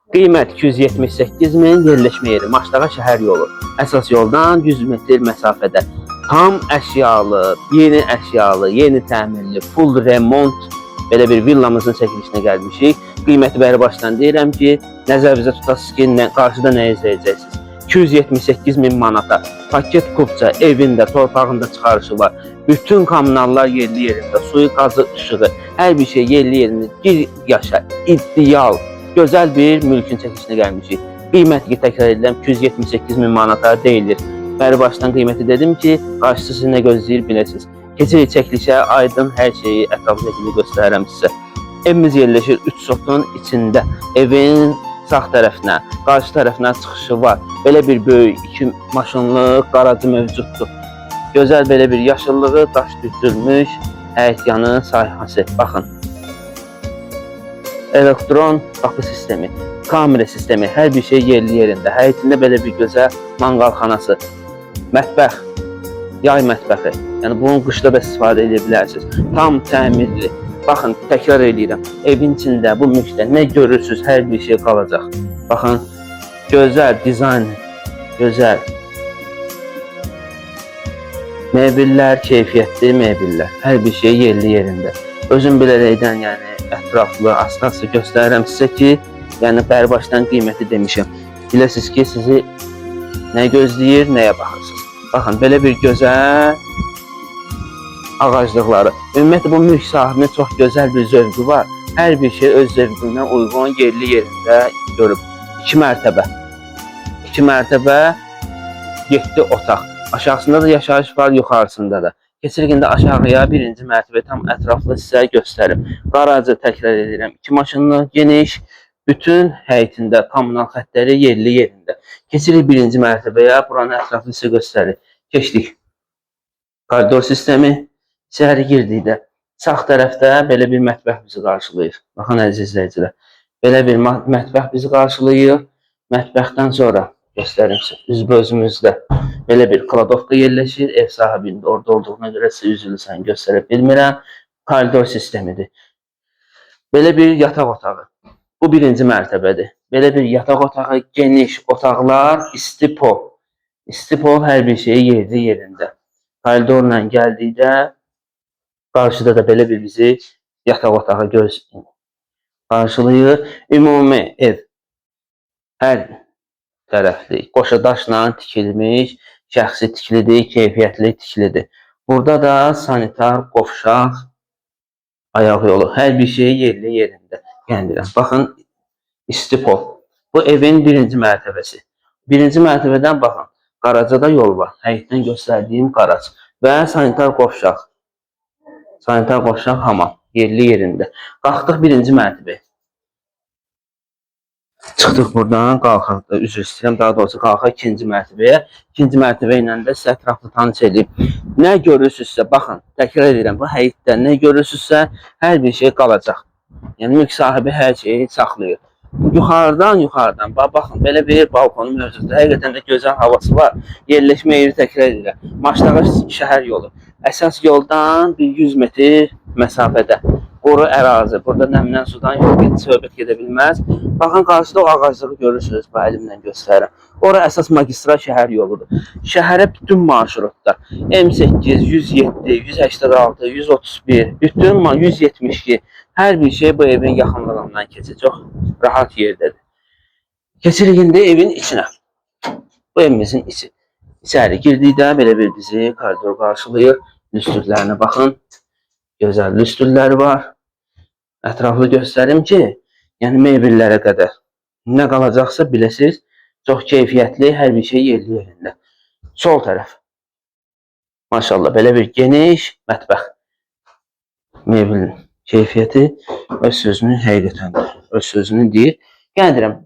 Qiymət 278.000, yerləşmə yeri Maçdağa şəhər yolu. Əsas yoldan 100 metr məsafədə. Tam əşyalı, yeni təmirli, full remont belə bir villamızın çəkilişinə gəlmişik. Qiyməti bəri başdan deyirəm ki, nəzərinizə tutasınız ki, qarşıda nə izləyəcəksiniz. 278.000 manata paket kupça, evində, torpağında çıxarışı var. Bütün kommunallar yerli yerində, suyu, qazı, işığı, hər bir şey yerli yerində. Bir yaşa, ideal, gözəl bir mülkün çəkilişinə gəlmişik. Qiyməti təkrar edirəm, 278.000 manata deyilir. Bəri başdan qiyməti dedim ki, qarşısı sizi nə gözləyir biləsiniz. Keçirik çəkilişə, aydın hər şeyi ətraflı şəkildə göstərərəm sizə. Evimiz yerləşir 3 sotun içində. Evin sağ tərəfinə, qarşı tərəfinə çıxışı var. Belə bir böyük 2 maşınlı qarajı mövcuddur. Gözəl belə bir yaşıllığı, daş düzülmüş həyət yanı sahəsi. Baxın. Elektron qapı sistemi, kamera sistemi, hər bir şey yerli yerində. Həyətində belə bir gözəl manqalxanası, mətbəx, yay mətbəxi. Yəni bunu qışda da istifadə edə bilərsiniz. Tam təmirli. Baxın, təkrar edirəm. Evin içində, bu mülkdə nə görürsünüz, hər bir şey qalacaq. Baxın, gözəl dizayn, gözəl. Mebellər, keyfiyyətli mebellər. Hər bir şey yerli yerində. Özüm bilərəkdən, yəni ətraflı, asası göstərirəm sizə ki, yəni bəri başdan qiyməti demişəm. Biləsiniz ki, sizi nə gözləyir, nəyə baxırsınız. Baxın, belə bir gözəl ağaclıqları. Ümumiyyətlə, bu mülk sahibinin çox gözəl bir zövqü var. Hər bir şey öz zövqünə uyğun yerli yerində görüb. 2 mərtəbə. 2 mərtəbə, 7 otaq. Aşağısında da yaşayış var, yuxarısında da. Keçirik indi aşağıya, 1-ci mərtəbə tam ətraflı sizə göstərim. Qarajı təkrar edirəm. 2 maşınlı, geniş, bütün həyətində kommunal xətləri yerli yerində. Keçirik 1-ci mərtəbəyə, buranı ətraflı sizə göstərir. Keçdik. Koridor sistemi. İçəri girdikdə sağ tərəfdə belə bir mətbəx bizi qarşılayır. Baxın əziz izləyicilər. Belə bir mətbəx bizi qarşılayır. Mətbəxdən sonra göstərim sizə. Üzbözümüzdə belə bir kladovka yerləşir. Ev sahibinin orada olduğuna görə sizə üzülürsən göstərə bilmirəm. Koridor sistemidir. Belə bir yataq otağı. Bu 1-ci mərtəbədir. Belə bir yataq otağı, geniş otaqlar, istipol. İstipol hər bir şey yerli yerində. Koridorla gəldikdə qarşıda da belə bir bizi yataq otağı qarşılayır. Ümumi ev hər tərəfli, qoşa daşla tikilmiş, şəxsi tikilidir, keyfiyyətli tikilidir. Burada da sanitar, qovşaq, ayaq yolu, hər bir şey yerli yerində. Gəldirəm. Baxın, istipol. Bu evin 1-ci mərtəbəsi. 1-ci mərtəbədən baxın, qarajada yol var. Həyətdən göstərdiyim qaraj və sanitar qovşaq. Sanitar qovşaq hamam, yerli yerində. Qalxdıq 1-ci mərtəbəyə. Çıxdıq buradan, qalxaq, üzr istəyirəm, daha doğrusu qalxaq 2-ci mərtəbəyə. 2-ci mərtəbə ilə də sizə ətraflı tanış edeyim. Nə görürsünüzsə, baxın, təkrar edirəm, bu həyətdə nə görürsünüzsə, hər bir şey qalacaq. Yəni, mülk sahibi hər şeyi saxlayır. Yuxarıdan, baxın, belə bir balkonu mövcuddur. Həqiqətən də gözəl havası var. Yerləşmə yeri təkrar edirəm. Maçdağa şəhər yolu. Əsas yoldan bir 100 metr məsafədə. Qoru ərazi. Burada nəmdən sudan söhbət gedə bilməz. Baxın, qarşıda o ağaclığı görürsünüz. Bu əlimlə göstərirəm. Ora əsas magistral şəhər yoludur. Şəhərə bütün marşrutlar. M8, 107, 186, 131, bütün 172. Hər bir şey bu evin yaxınlığından keçir. Çox rahat yerdədir. Keçirik indi evin içinə. Bu evimizin içi. İçəri girdikdə belə bir bizi koridor qarşılayır. Lüstrlərinə baxın. Gözəl lüstrləri var. Ətraflı göstərim ki, yəni mebellərə qədər nə qalacaqsa biləsiniz. Çox keyfiyyətli, hər bir şey yerli yerində. Sol tərəf. Maşallah, belə bir geniş mətbəx. Mebelin keyfiyyəti öz sözünü həqiqətən öz sözünü deyir. Gəldirəm.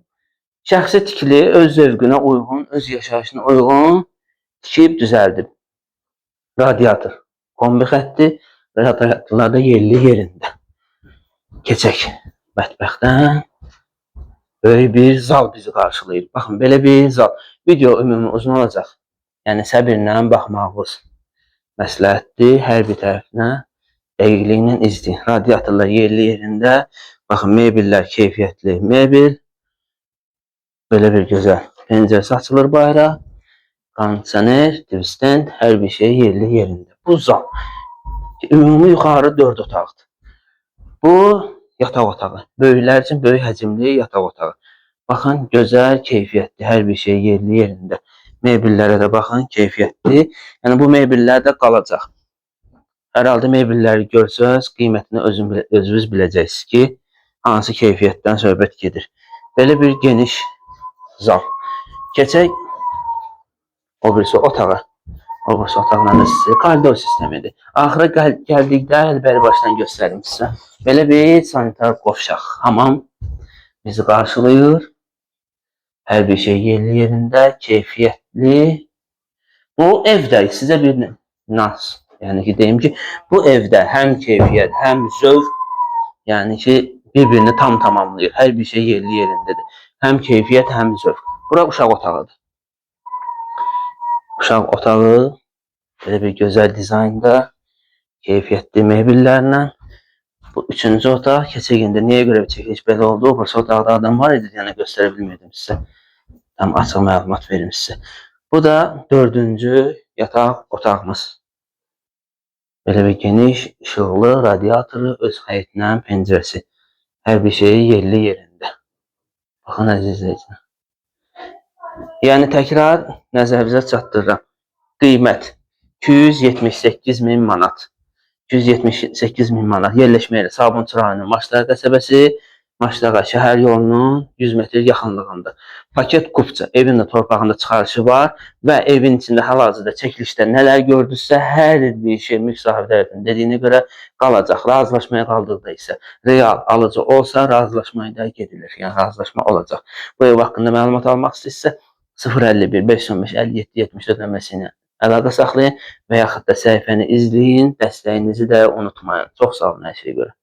Şəxsi tikili, öz zövqünə uyğun, öz yaşayışına uyğun tikib düzəldib. Radiator, kombi xətti, radiatorlar da yerli yerində. Keçək mətbəxdən. Böyük bir zal bizi qarşılayır. Baxın, belə bir zal. Video ümumi uzun olacaq. Yəni, səbirlə baxmağınız məsləhətdir. Hər bir tərəfinə dəqiqliklə izləyin. Radiatorlar yerli yerində. Baxın, mebellər keyfiyyətli mebel. Belə bir gözəl pəncərəsi açılır bayra. Kondisioner, TV stand, hər bir şey yerli yerində. Bu zal. Ümumi yuxarı 4 otaqdır. Bu yataq otağı. Böyüklər üçün böyük həcmli yataq otağı. Baxın, gözəl, keyfiyyətli, hər bir şey yerli yerində. Mebellərə də baxın, keyfiyyətli. Yəni bu mebellər də qalacaq. Hər halda mebelləri görsəz, qiymətini özünüz biləcəksiniz ki, hansı keyfiyyətdən söhbət gedir. Belə bir geniş zal. Keçək o birisi otağa. O birisi otaqla da sizə koridor sistemidir. Axıra gəldikdə əlbəri başdan göstərim sizə. Belə bir sanitar qovşaq, hamam bizi qarşılayır. Hər bir şey yerli yerində, keyfiyyətli. Bu evdə sizə bir nas, yəni ki, deyim ki, bu evdə həm keyfiyyət, həm zövq, yəni ki, bir-birini tam tamamlayır. Hər bir şey yerli yerindədir. Həm keyfiyyət, həm zövq. Bura uşaq otağıdır. Uşaq otağı belə bir gözəl dizaynda, keyfiyyətli mebellərlə. Bu üçüncü otaq. Keçək indi niyə görə çəkiliş belə oldu? O birisi otaqda adam var idi, yəni göstərə bilmirdim sizə. Tam açıq məlumat verim sizə. Bu da dördüncü yataq otağımız. Belə bir geniş, işıqlı, radiatoru, öz həyətinə pəncərəsi. Hər bir şeyi yerli yerində. Baxın əziz izləyicilər. Yəni təkrar nəzərinizə çatdırıram. Qiymət 278.000 manat. 278.000 manat. Yerləşmə yeri Sabunçu rayonu Maçdağa qəsəbəsi, Maçdağa şəhər yolunun 100 metr yaxınlığında. Paket kupça, evin də torpağında çıxarışı var və evin içində hal-hazırda çəkilişdə nələr gördünüzsə, hər bir şey mülk sahibi tərəfindən dediyinə görə qalacaq. Razılaşmaya qaldıqda isə real alıcı olsa razılaşmaya da gedilir. Yəni razılaşma olacaq. Bu ev haqqında məlumat almaq istəyirsə 051 515 57 74 nömrəsi ilə əlaqə saxlayın və yaxud da səhifəni izləyin, dəstəyinizi də unutmayın. Çox sağ olun hər şeyə görə.